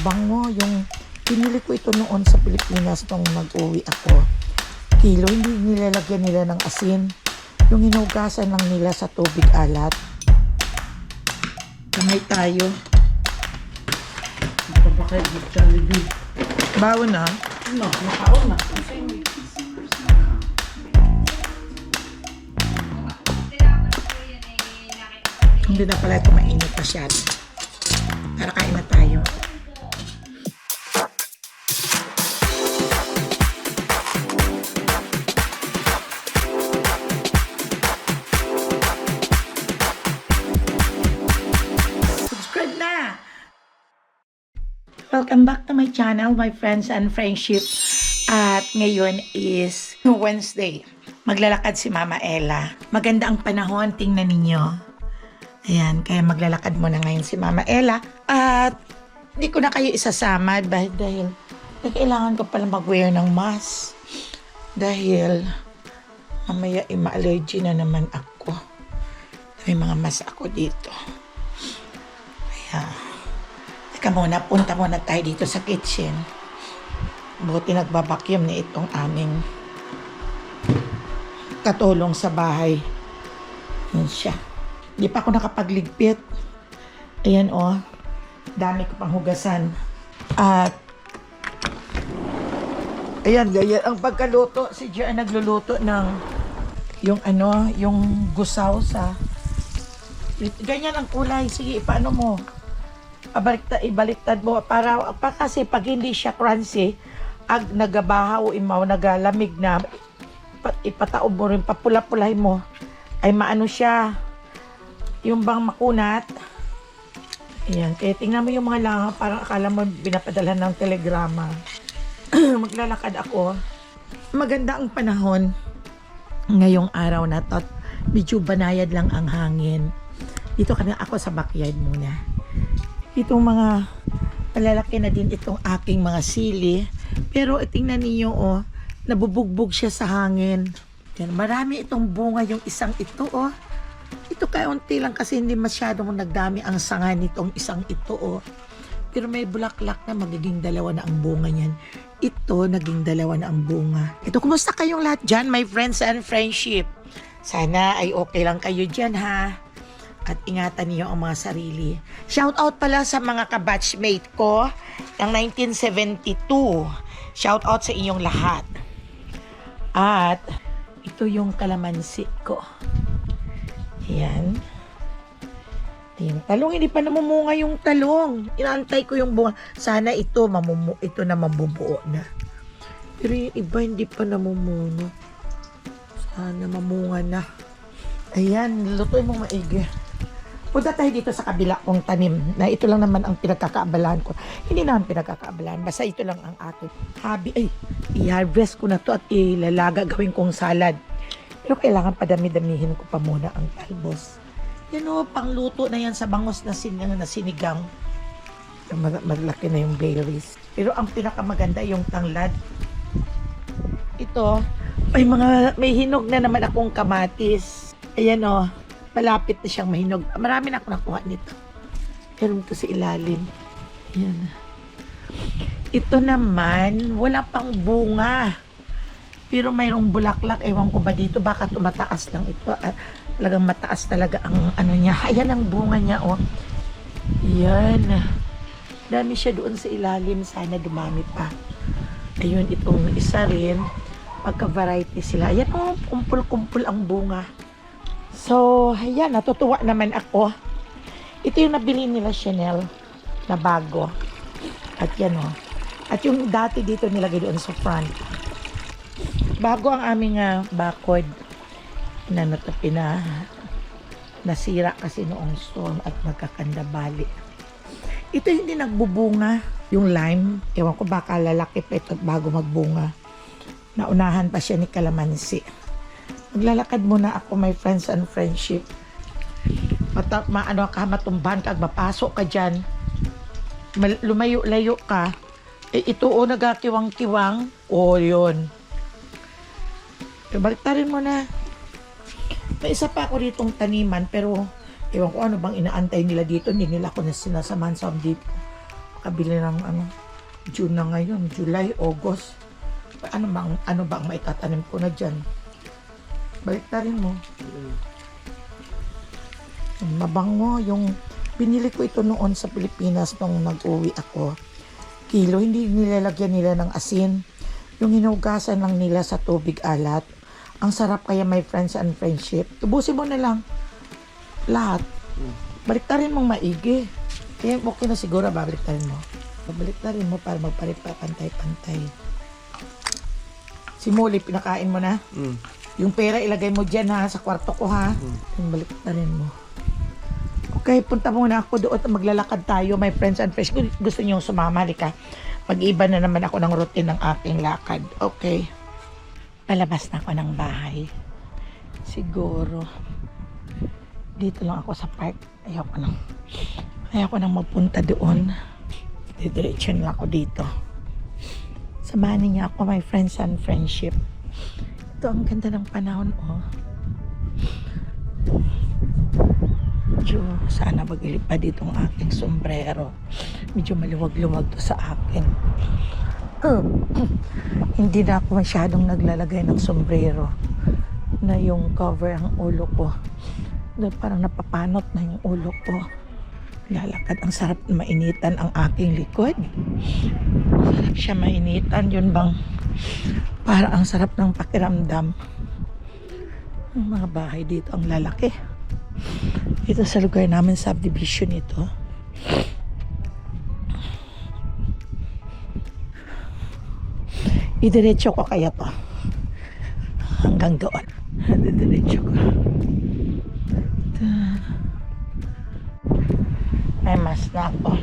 bango. Yung pinili ko ito noon sa Pilipinas nung nag-uwi ako. Kilo, hindi nilalagyan nila ng asin. Yung hinugasan lang nila sa tubig alat. Kamay tayo. Papakay di Jollibee. Bawo na. No, nakaon na. Hindi na pala ito mainit masyado. Tara, kain na tayo. Subscribe na! Welcome back to my channel, my friends and friendship. At ngayon is Wednesday. Maglalakad si Mama Ella. Maganda ang panahon, tingnan ninyo. Ayan, kaya maglalakad muna ngayon si Mama Ella. At hindi ko na kayo isasama dahil kailangan ko pala mag-wear ng mask. Dahil mamaya ma-allergy na naman ako. May mga mask ako dito. Ayan. Teka muna, punta muna tayo dito sa kitchen. Buti nagbabakyum na itong aming katulong sa bahay. Yan siya. Di pa ako nakapagligpit. Ayan o. Dami ko pang hugasan. At ayan, ganyan ang pagkaluto. Si Gian nagluluto ng yung gusaw sa ganyan ang kulay. Sige, paano mo? Ibaliktad mo para kasi pag hindi siya crunchy, ag nagabahaw imaw, nagalamig na, ipataob mo rin, papula-pulahin mo, ay maano siya, yung bang makunat. Ayan, kaya tingnan mo yung mga langaw, parang akala mo binapadalhan ng telegrama. Maglalakad ako. Maganda ang panahon ngayong araw na to. Medyo banayad lang ang hangin. Dito kami ako sa backyard muna. Itong mga malalaki na din itong aking mga sili. Pero tingnan niyo oh, nabubugbog siya sa hangin. Yan, marami itong bunga yung isang ito oh. Ito kaunti lang kasi hindi masyadong nagdami ang sanga nitong isang ito oh. Pero may bulaklak na, magiging dalawa na ang bunga niyan. Ito, naging dalawa na ang bunga. Ito, kumusta kayong lahat dyan, my friends and friendship? Sana ay okay lang kayo dyan ha. At ingatan niyo ang mga sarili. Shout out pala sa mga kabatchmate ko ng 1972. Shout out sa inyong lahat. At ito yung kalamansi ko. Ayan. Yung talong, hindi pa namumunga yung talong. Inaantay ko yung bunga. Sana ito na mabubuo na. Pero yung iba hindi pa namumunga. Sana mamunga na. Ayan, lutuin mo maigi. Punta tayo dito sa kabila kong tanim na ito lang naman ang pinagkakaabalahan ko. Hindi naman pinagkakaabalahan. Basta ito lang ang aking hobby. Ay, i-harvest ko na to at ilalaga, gawin kong salad. Pero kailangan padami-damihin ko pa muna ang talbos. Yan o, pangluto na yan sa bangos na sinigang. Maglaki na yung berries. Pero ang pinakamaganda yung tanglad. Ito, may hinog na naman akong kamatis. Ayan o, malapit na siyang mahinog. Marami na ako nakuha nito. Meron ito sa ilalim. Ayan. Ito naman, wala pang bunga. Pero mayroong bulaklak. Ewan ko ba dito, baka tumataas lang ito. Talagang mataas talaga ang ano niya. Ayan ang bunga niya, oh. Yan. Dami siya doon sa ilalim. Sana dumami pa. Ayun, itong isa rin. Pagka-variety sila. Ayan, oh, kumpul-kumpul ang bunga. So, ayan, natutuwa naman ako. Ito yung nabili nila Chanel na bago. At yan, oh. At yung dati dito nilagay doon sa front. Bago ang aming bakod na nasira kasi noong storm at magkakandabali. Ito hindi nagbubunga. Yung lime, ewan ko baka lalaki pa ito bago magbunga. Naunahan pa siya ni kalamansi. Maglalakad muna ako, my friends and friendship. Matumbahan ka, mapasok ka dyan. Lumayo-layo ka. Ito o, nagakiwang-kiwang. O, yun. Baliktarin mo na. May isa pa ako ditong taniman, pero ewan ko ano bang inaantay nila dito. Hindi nila ako sinasamahan sa Home Depot. makabili ng June na ngayon, July, August. Ano bang maitatanim ko na dyan? Baliktarin mo. Mabango yung binili ko ito noon sa Pilipinas nung nag-uwi ako. Kilo, hindi nilalagyan nila ng asin. Yung hinugasan lang nila sa tubig alat. Ang sarap kaya may friends and friendship. Tubusin mo na lang. Lahat. Baliktarin mong maigi. Kaya okay na siguro, babaliktarin mo. Babaliktarin mo para magpantay-pantay. Si Molly, pinakain mo na? Yung pera ilagay mo dyan ha, sa kwarto ko ha. Yung baliktarin mo. Okay, punta muna ako doon at maglalakad tayo, my friends and friends. Gusto niyo sumama, halika. Mag-iba na naman ako ng routine ng aking lakad. Okay. Palabas na ako ng bahay. Siguro. Dito lang ako sa park. Ayoko nang magpunta doon. Didiretso na ako dito. Samahan niyo ako, my friends and friendship. Ito ang ganda ng panahon, oh. Medyo sana magilip pa dito ang aking sombrero. Medyo maluwag-luwag to sa akin. Hindi na ako masyadong naglalagay ng sombrero na yung cover ang ulo ko. Parang napapanot na yung ulo ko. Lalakad. Ang sarap na mainitan ang aking likod. Sarap siya mainitan. Yun bang parang ang sarap ng pakiramdam. Ang mga bahay dito ang lalaki. Ito sa lugar namin, subdivision ito. Idiretso ko kaya to. Hanggang doon. Idiretso ko. Ito. May mas na ako.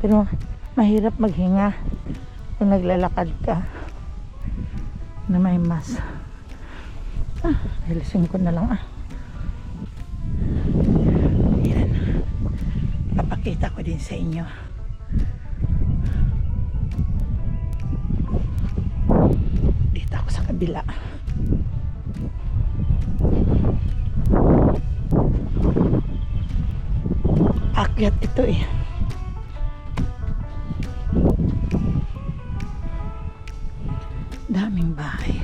Pero mahirap maghinga kung naglalakad ka na may mas. Hilisin ko na lang Ayan. Papakita ko din sa inyo. Dito ako sa kabila. Akyat ito eh. Daming bahay.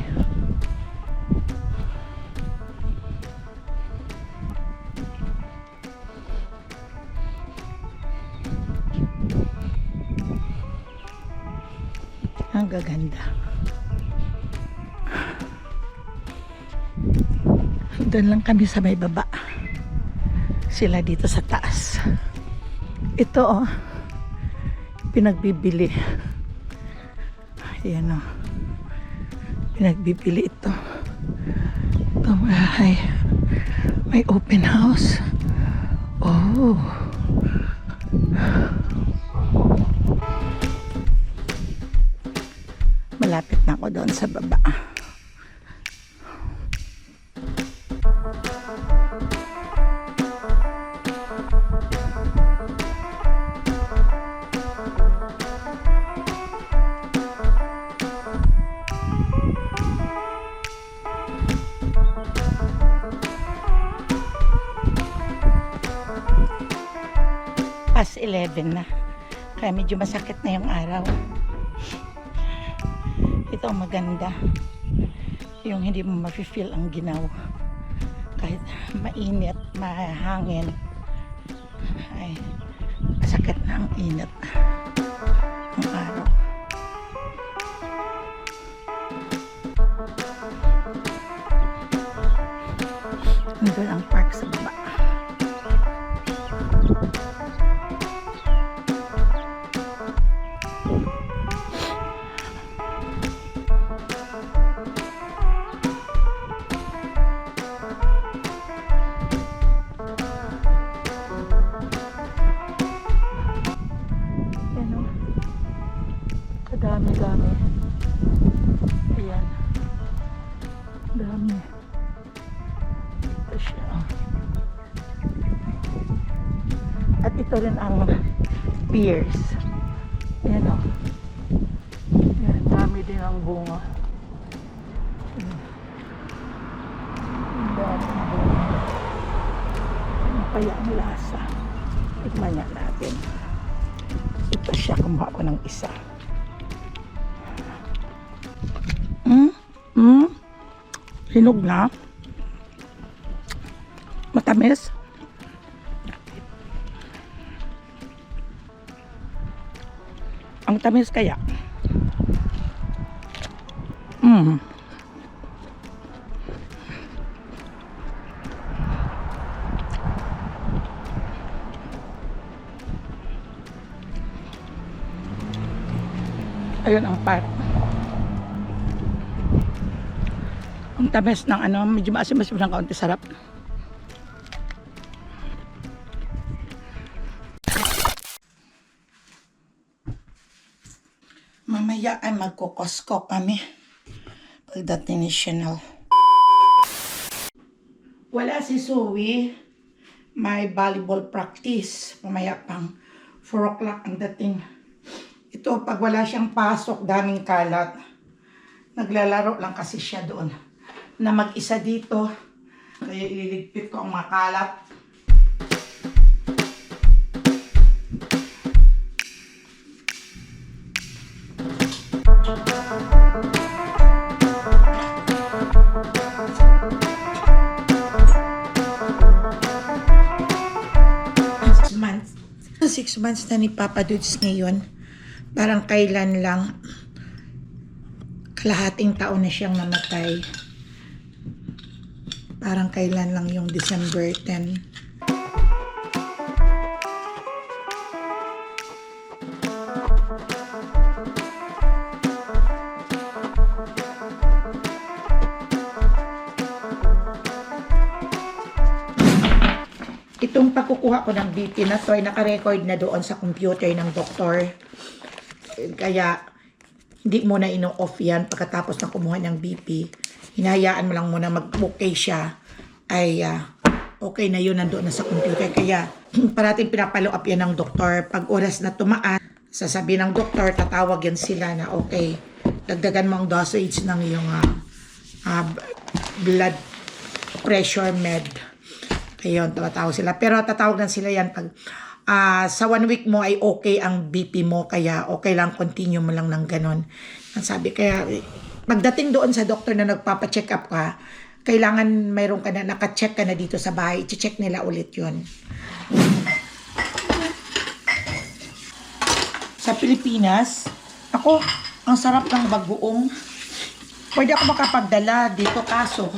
Ang gaganda. Doon lang kami sa may baba. Sila dito sa taas. Ito pinagbibili. Ayan pinagbibili ito. Ito may open house. Oh. Malapit na ako doon sa baba. Past 11 na. Kaya medyo masakit na yung araw. Ito ang maganda. Yung hindi mo ma-feel ang ginaw. Kahit mainit, mahangin. Ay, masakit na ang init. Ang araw. Nandun ang park sa baba. Dami-dami. Ayan. Dami. Ito siya. At ito rin ang pears. Ayan o. Ayan, dami din ang bunga. Ang dami ang bunga. Ano kaya ang lasa? Tikman niya natin. Kumuha ko ng isa. Hinog na. Matamis. Ang tamis kaya. Ayun ang part. Ang tamis ng ano, medyo maasim-asim ng kaunti, sarap. Mamaya ay magkukosko kami pagdating ni Chanel. Wala si Zoe. May volleyball practice. Mamaya pang 4 o'clock ang dating. Ito, pag wala siyang pasok, daming kalat. Naglalaro lang kasi siya doon. Na mag-isa dito. Kaya ililigpit ko ang mga kalat. Six months na ni Papa Dudes ngayon. Parang kailan lang. Kalahating taon na siyang namatay. Parang kailan lang yung December 10. Itong pagkukuha ko ng BP na to ay nakarecord na doon sa computer ng doktor. Kaya hindi mo na ino-off yan pagkatapos ng kumuha ng BP. Hinahayaan mo lang muna mag-okay siya. Ay okay na yun, nandoon na sa computer. Kaya parating pinapalo up yan ng doktor. Pag oras na tumaan, sasabihin ng doktor, tatawag yan sila na okay, dagdagan mo ang dosage ng iyong blood pressure med. Ayun, tatawag sila. Pero tatawag lang sila yan pag sa 1 week mo ay okay ang BP mo. Kaya okay lang, continue mo lang ng ganon. Sabi, kaya pagdating doon sa doktor na nagpapacheck up ka, kailangan mayroon ka na, nakacheck ka na dito sa bahay. I-check nila ulit yun. Sa Pilipinas, ako, ang sarap ng bagoong. Pwede ako makapagdala dito, kaso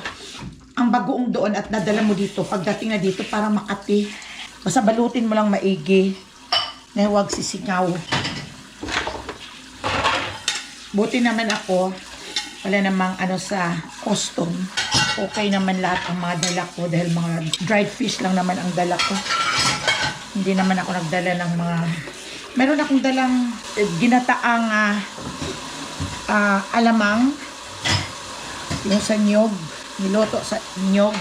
ang bagoong doon at nadala mo dito, pagdating na dito parang Makati. Basta balutin mo lang maigi na huwag sisingaw. Buti naman ako, wala namang ano sa custom. Okay naman lahat ang mga dala ko dahil mga dried fish lang naman ang dala ko. Hindi naman ako nagdala ng mga... Meron akong dalang ginataang alamang, yung sa nyog. Niloto sa nyog.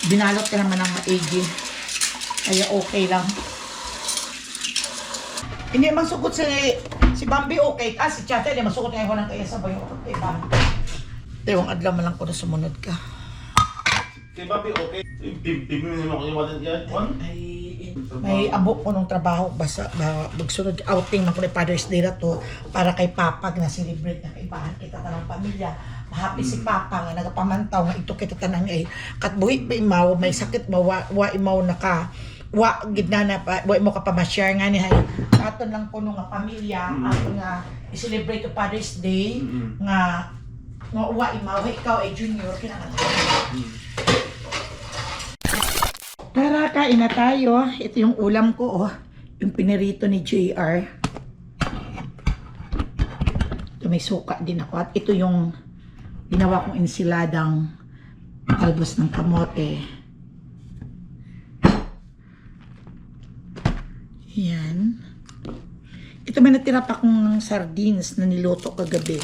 Binalot ka naman ng maigi. Kaya okay lang. Hindi masukot si Bambi okay. Si Chata, hindi masukot na ako ng kaya sabay ako kay Bambi. Tewang adlaw man lang ko na sumunod ka. Kay Bambi okay. Pipiliin mo kayo watin yan. May abo ko nung trabaho. Basta magsunod outing man ko ni Father's Day na to para kay Papa na celebrate na kaibahan kita tanang pamilya. Happy si Papa nga nagapamantaw nga ito kita tanang ay katbuhi pa imaw may sakit mo wa imaw naka wa gidna na pa wa mo ka pa ma-share nga ni hay aton lang kuno nga pamilya aton nga i-celebrate the Father's Day nga wa imaw ikaw ay junior kinahanglan. Tara, kain na tayo. Ito yung ulam ko, oh. Yung pinirito ni JR. Ito may suka din ako. At ito yung ginawa kong ensiladang talbos ng kamote. Yan. Ito may natira pa kong sardines na niluto kagabi.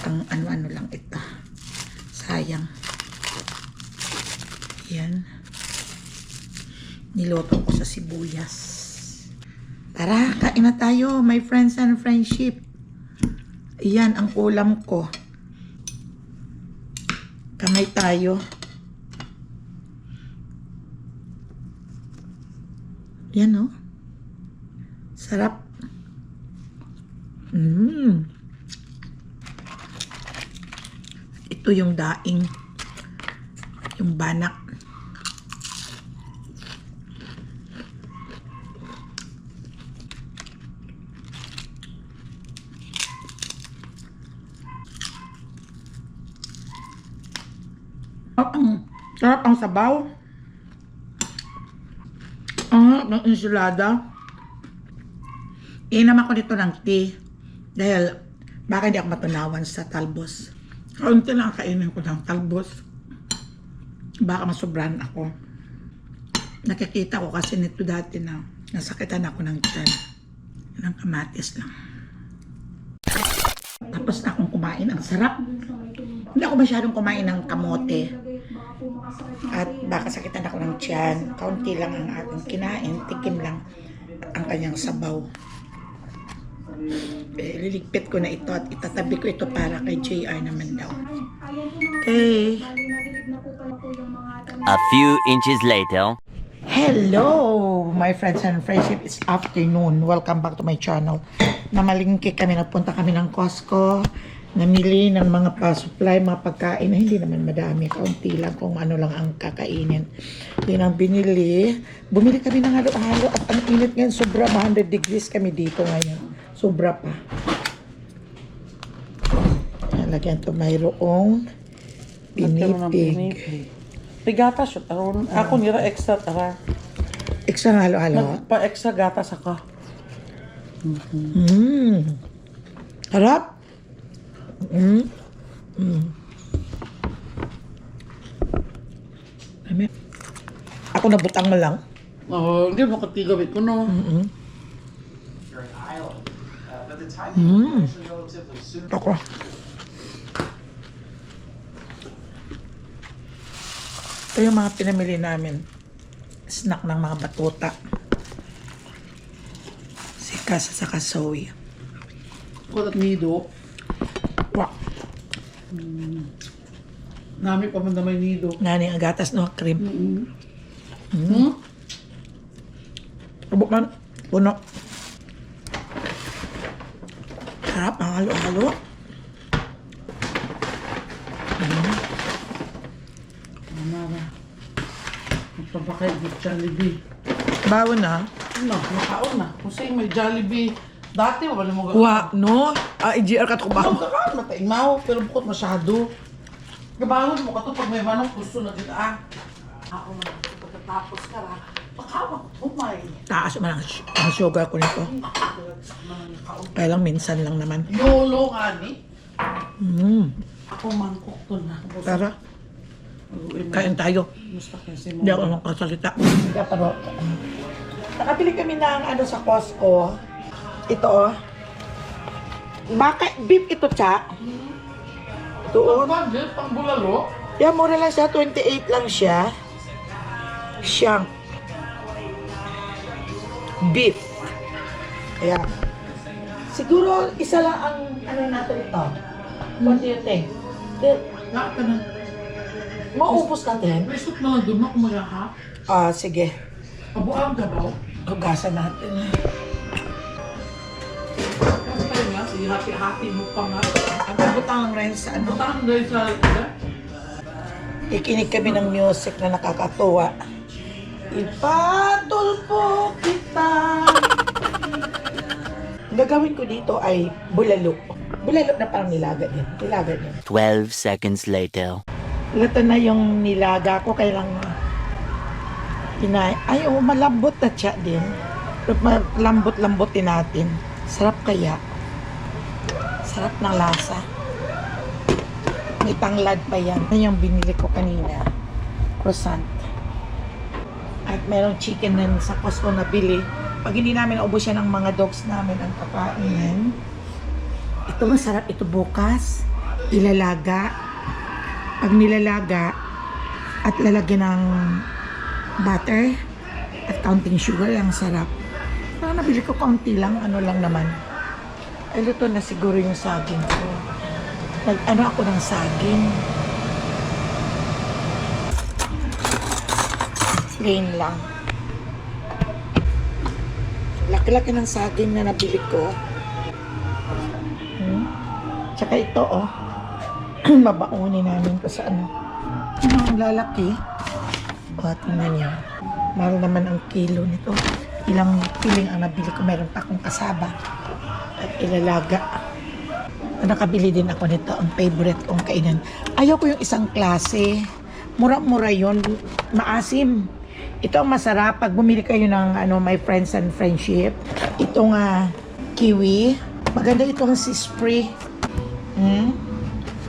Pang ano-ano lang ito. Sayang. Yan. Niloto ko sa sibuyas. Tara, kain na tayo, my friends and friendship. Iyan ang ulam ko. Kamay tayo. Yan, oh. Sarap. Mm. Ito yung daing. Yung banak. Sarap ang sabaw. Ang harap ng ensilada. Inom ako nito ng tea. Dahil baka hindi ako matunawan sa talbos. Kaunti lang kainin ko ng talbos. Baka masobrahan ako. Nakikita ko kasi nito dati na nasakitan ako ng tiyan. Ng kamatis lang. Tapos na akong kumain. Ang sarap. Hindi ako masyadong kumain ng kamote. At baka sakitan ako ng tiyan. Kaunti lang ang aking kinain. Tikim lang ang kanyang sabaw. Liligpit ko na ito at itatabi ko ito para kay JR naman daw. Okay. A few inches later. Hello, my friends and friendship. It's afternoon. Welcome back to my channel. Namalingki kami, nagpunta kami ng Costco. Namili ng mga pa-supply, mga pagkain na hindi naman madami. Kaunti lang kung ano lang ang kakainin. Yun ang binili. Bumili kami ng halo-halo at ang init ngayon. Sobra 100 degrees kami dito ngayon. Sobra pa. Lagyan ito mayroong pinipig. Pigata siya. Taron. Ako nira extra tara. Extra halo-halo. Pa-extra gatas ako. Harap. Ako nabutang mo lang. Oh, hindi mo katigawit ko no. Ako. Ito yung mga pinamili namin. Snack ng mga batuta. Si Kasa sa Kasoy. Kulat nido. Wow. Nami pa man na may nido. Nani ang gatas no, cream. Hmm? Abot man. Puno. Sarap ang halo-halo. Mama. Magpapakay with Jollibee. Bawo na. Ano, nakaon na. Kung sa'yo may Jollibee. Dati, wala mo Wa, no? IGR ka to ba? Ano ka? Mataimaw, pero bukod masyado. Gabahon mo ka to pag may manok gusto na kita Ako na, pagkatapos ka ra. Pakawak, humay. Taas man ang sugar ko nito. Kaya lang minsan lang naman. Yolo nga ni. Ako Ako mangkok to na. Tara, kain tayo. Gusto kasi mo. Hindi ako nakasalita. Nakabili kami ng ano sa Costco. Ito oh. Baka beef ito, Cha. Doon. Ang budget, pang bulalo. Yeah, mura lang siya. 28 lang siya. Siyang beef. Ayan. Siguro, isa lang ang ano natin ito. What do you think? Lahat ka na. Maubos natin? Resort na lang doon na kumaya ha. Sige. Kabuang ka ba? Hugasan natin. Kasi tayo nga, si hati-hati mo pa nga. Ang butang rin sa ano. Butang dahil sa... Ikinig kami ng music na nakakatuwa. Ipatulpo kita. Ang gagawin ko dito ay bulalo. Bulalo na parang nilaga din. Nilaga din. 12 seconds later. Lata na yung nilaga ko. Kaya lang ay, malambot na siya din. Lambot-lambotin natin. Sarap kaya. Sarap ng lasa. May tanglad pa yan. Yan yung binili ko kanina. Croissant. At merong chicken din sa Costco na bili. Pag hindi namin naubos yan ng mga dogs namin ang kakainin. Ito masarap. Ito bukas. Ilalaga. Pag nilalaga at lalagyan ng butter at counting sugar, ang sarap. Parang nabili ko kaunti lang. Ano lang naman. Ay, luto na siguro yung saging ko. Nag-ano ako ng saging. Plain lang. Laki-laki ng saging na nabili ko. Ay, ito oh. Babaunin namin to sa ano. Ang lalaki. O, tingnan niyo. Mahal naman ang kilo nito. Ilang piling ang nabili ko. Meron pa akong kasaba. At ilalaga. Nakabili din ako nito. Ang favorite kong kainan. Ayaw ko yung isang klase. Mura-mura yun. Maasim. Ito ang masarap. Pag bumili kayo ng My Friends and Friendship. Itong kiwi. Maganda itong si-spray.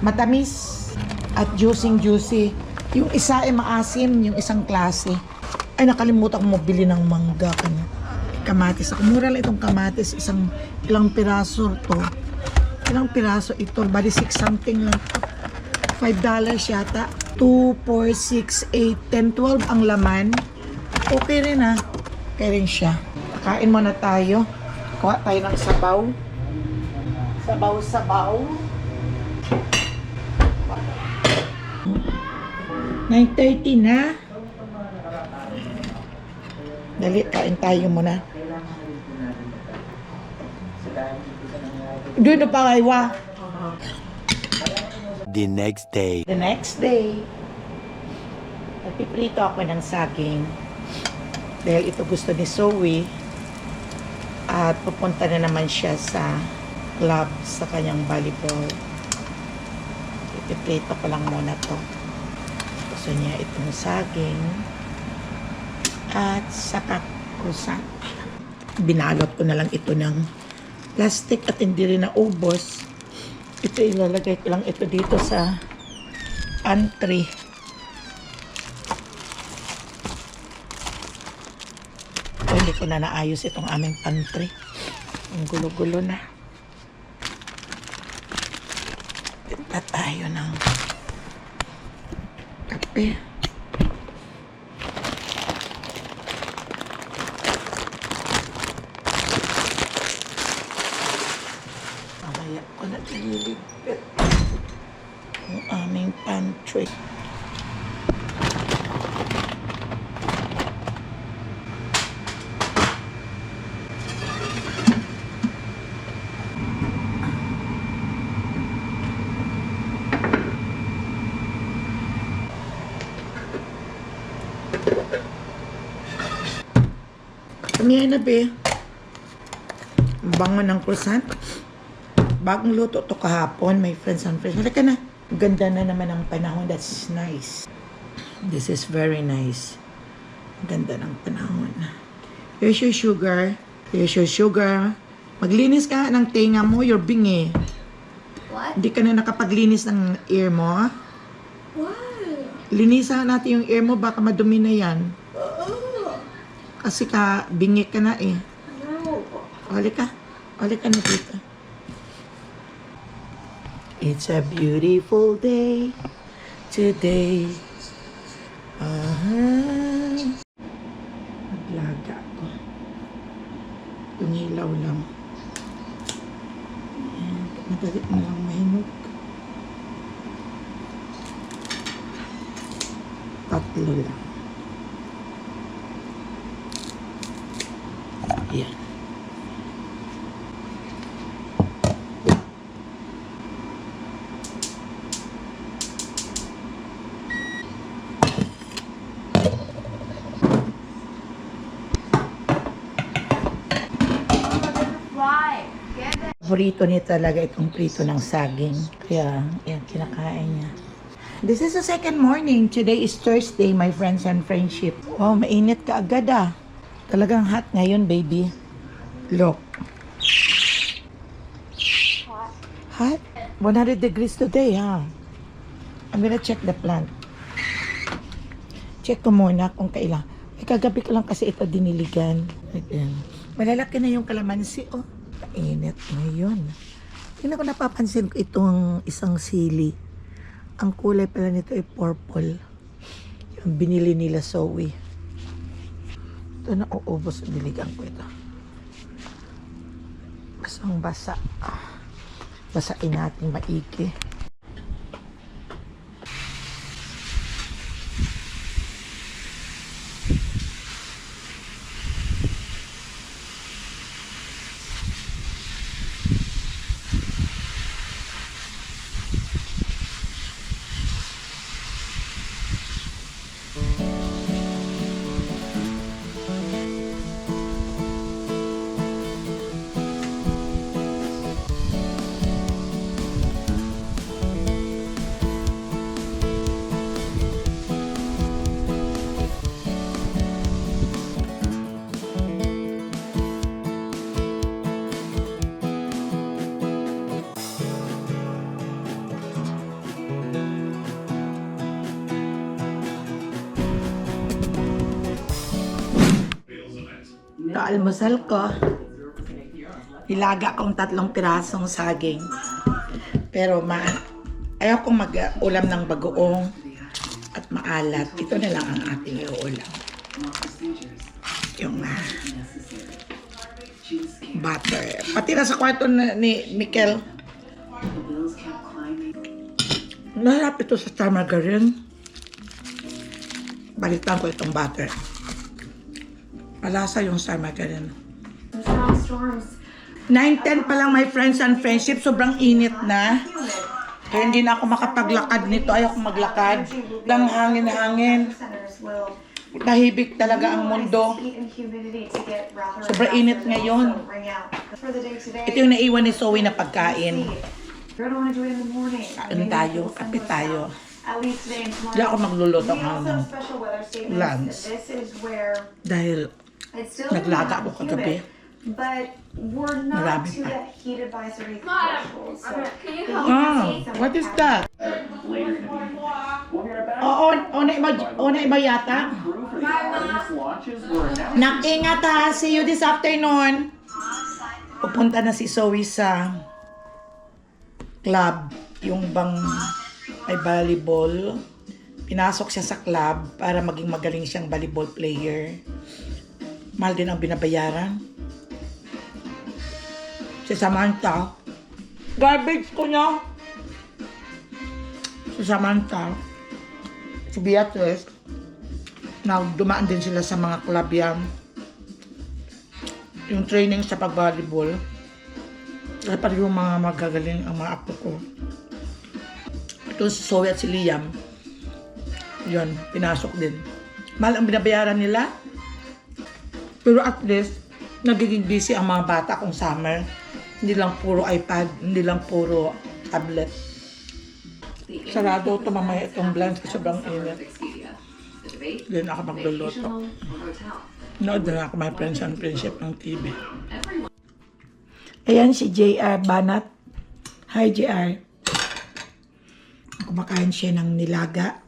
Matamis. At juicy. Yung isa ay maasim. Yung isang klase. Ay, nakalimutan ko mabili ng mangga. Kamatis. Mura lang itong kamatis. Ilang piraso to. Ilang piraso ito? Bali 6 something lang. $5 yata. 2, 4, 6, 8, 10, 12 ang laman. Okay rin Okay rin siya. Kain muna tayo. Kuha tayo ng sabaw. Sabaw. 9:30 na. Dali, kain tayo muna. Doon na pangaywa. The next day. The next day, nagpiprito ako ng saging. Dahil ito gusto ni Zoe. At pupunta na naman siya sa club sa kanyang volleyball. Ipiprito ko lang muna to. Gusto niya itong saging. At saka croissant. Binalot ko na lang ito ng plastic at hindi rin naubos. Ito ilalagay ko lang ito dito sa pantry. Hindi ko na naayos itong aming pantry. Ang gulo-gulo na. Tinta tayo ng kape. Mamaya ko na nililigpit ang aming pantry. Kami na be. Bango ng croissant. Bagong luto to kahapon, my friends and friends. Halika na. Ganda na naman ang panahon. That's nice. This is very nice. Ganda ng panahon. Here's your sugar. Here's your sugar. Maglinis ka ng tenga mo. You're bingi. What? Hindi ka na nakapaglinis ng ear mo. Why? Linisan natin yung ear mo. Baka madumi na yan. Kasi bingi ka na eh. No. Halika na dito. It's a beautiful day today. Naglaga ko. Tungilaw lang. Ayan, madali na lang mahinog. 3 lang. Ayan. Why? Get it. Paborito niya talaga itong prito ng saging. Kaya, yan, kinakain niya. This is the second morning. Today is Thursday, my friends and friendship. Wow, mainit ka agad Talagang hot ngayon, baby. Look. Hot? 100 degrees today, I'm gonna check the plant. Check ko muna kung kailan. Kagabi ko lang kasi ito diniligan. Ayan. Malalaki na yung kalamansi, Mainit ngayon. Tingnan ko, napapansin ko itong isang sili. Ang kulay pala nito ay purple. Yung binili nila Zoe. Ito na uubos. Diligan ko ito. Basang basa. Basain natin maigi. almusal ko. Nilaga kong 3 pirasong saging. Pero ayaw kong mag-ulam ng bagoong at maalat. Ito na lang ang ating iuulam. Yung butter. Pati na sa kwarto ni Mikel. Masarap ito sa margarine. Balitan ko itong butter. Malasa yung star margarine. There's not storms. 9:10 pa lang my friends and friendship. Sobrang init na. Kaya hindi na ako makapaglakad nito. Ayaw kong maglakad. Lang hangin-hangin. Centers will Tahibik talaga ang mundo. heat and humidity to get rather Sobrang init ngayon. so ring out. For the day today, Ito yung naiwan ni Zoe na pagkain. you're gonna want to do it in the morning. Kain tayo, kape tayo. At least today and tomorrow. Hindi ako magluluto We also ng have special weather statements. lunch. This is where Dahil it's still naglaga hot ako and kagabi. humid, but we're not Marami to pa. that heat advisory threshold. So What is that? Ona iba yata? Nakingat ha. See you this afternoon. Pupunta na si Zoe sa club. Yung bang ay volleyball. Pinasok siya sa club para maging magaling siyang volleyball player. Mahal din ang binabayaran. Si Samantha. Garbage ko niya. Si Samantha. Si Beatrice. Dumaan din sila sa mga club yan. Yung training sa pag-volleyball. Dapat yung mga magagaling ang mga apo ko. Ito si Zoe at si Liam. Yun, pinasok din. Mahal ang binabayaran nila. Pero at least, nagiging busy ang mga bata kung summer. Hindi lang puro iPad, hindi lang puro tablet. Sarado ito mamaya itong blinds kasi sobrang init. Hindi na ako magluluto. Nood na ako my friends and friendship ng TV. Ayan si JR Banat. Hi JR. Kumakain siya ng nilaga.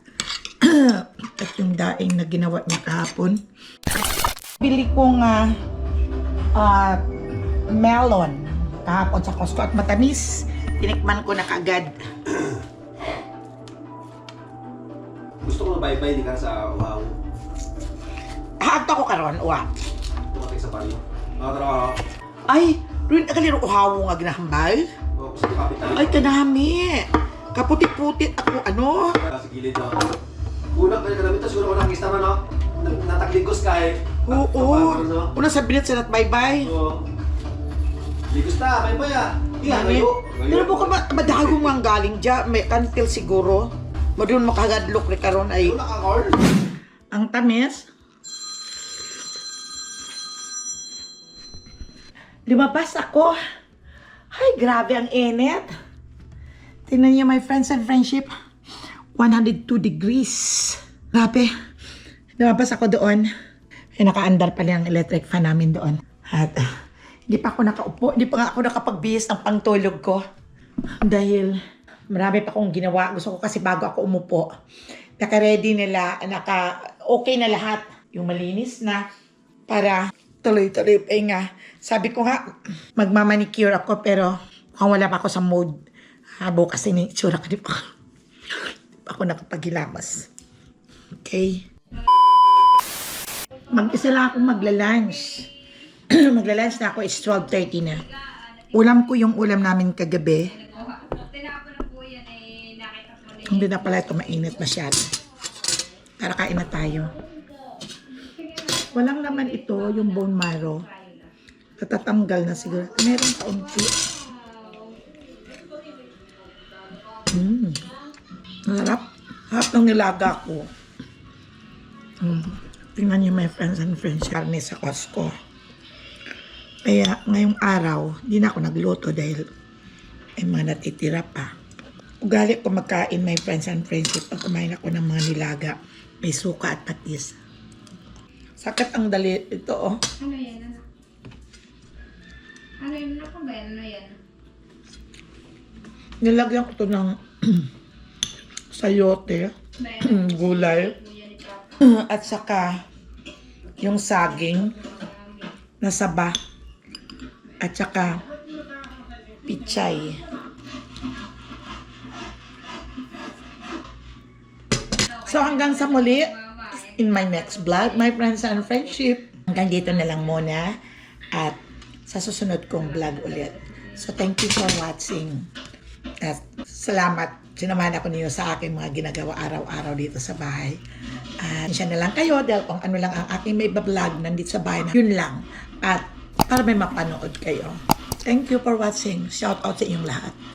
At yung daing na ginawa niya kahapon. Bili kong melon kahapon sa Costco at matamis. Tinikman ko na kaagad. Gusto ko na bye-bye, di ka sa uhaw. Haagto ko karon, uwa. Tumating sa palo. Nakatara ka. Ay, rin akaliro uhawo nga ginahambal. O, gusto ko kapitan. Ay, kanami. Kaputi-puti ako, ano? Sa gilid na. Kulang ka na kanami. Tapos siguro ko nakista mo, no? Natakligos ka eh. Oo. Una sa bilit sa bye-bye. Oo. Ligos na, bye-bye ah. Iya, Gani. ngayo. Pero buka madagong nga galing dyan. May kantil siguro. Madun makagadlok ni karon ay Ito naka-corn. ang tamis. Lumabas ako. Ay, grabe ang init. Tingnan niyo my friends and friendship. 102 degrees. Grabe. Lumabas ako doon. Ay, nakaandar pa lang ang electric fan namin doon. At hindi pa ako nakaupo. Hindi pa nga ako nakapagbihis ng pangtulog ko. Dahil marami pa akong ginawa. Gusto ko kasi bago ako umupo. Naka-ready nila. Okay na lahat. Yung malinis na. Para tuloy-tuloy pa nga. Sabi ko nga, magmamanicure ako pero mukhang wala pa ako sa mood. Bukas ni itsura ko. Di pa ako nakapaghilamas. Okay? Mag-isa lang akong magla-lunch. Magla-lunch na ako. It's 12:30 na. Ulam ko yung ulam namin kagabi. Hindi na pala ito mainit masyado. Tara, kain na tayo. Walang naman ito, yung bone marrow. Natatanggal na siguro. Meron kaunti. Harap. Harap ng nilaga ko. Tingnan niyo my friends and friends. Karne sa Costco. Kaya ngayong araw, hindi na ako nagluto dahil may mga natitira pa. Ugali ko magkain my friends and friends pag kumain ako ng mga nilaga. May suka at patis. Sakit ang dali ito, oh. Ano yan? Ano yun? Ano ba yan? Ano yan? Nilagyan ko ito ng sayote, gulay, at saka yung saging na saba at saka pichay. So hanggang sa muli in my next vlog, my friends and friendship. Hanggang dito na lang muna at sa susunod kong vlog ulit. So thank you for watching. At salamat, sinamahan ako niyo sa aking mga ginagawa araw-araw dito sa bahay. At siya na lang kayo dahil kung ano lang ang aking may vlog nandito sa bahay na yun lang. At para may mapanood kayo. Thank you for watching. Shout out sa inyong lahat.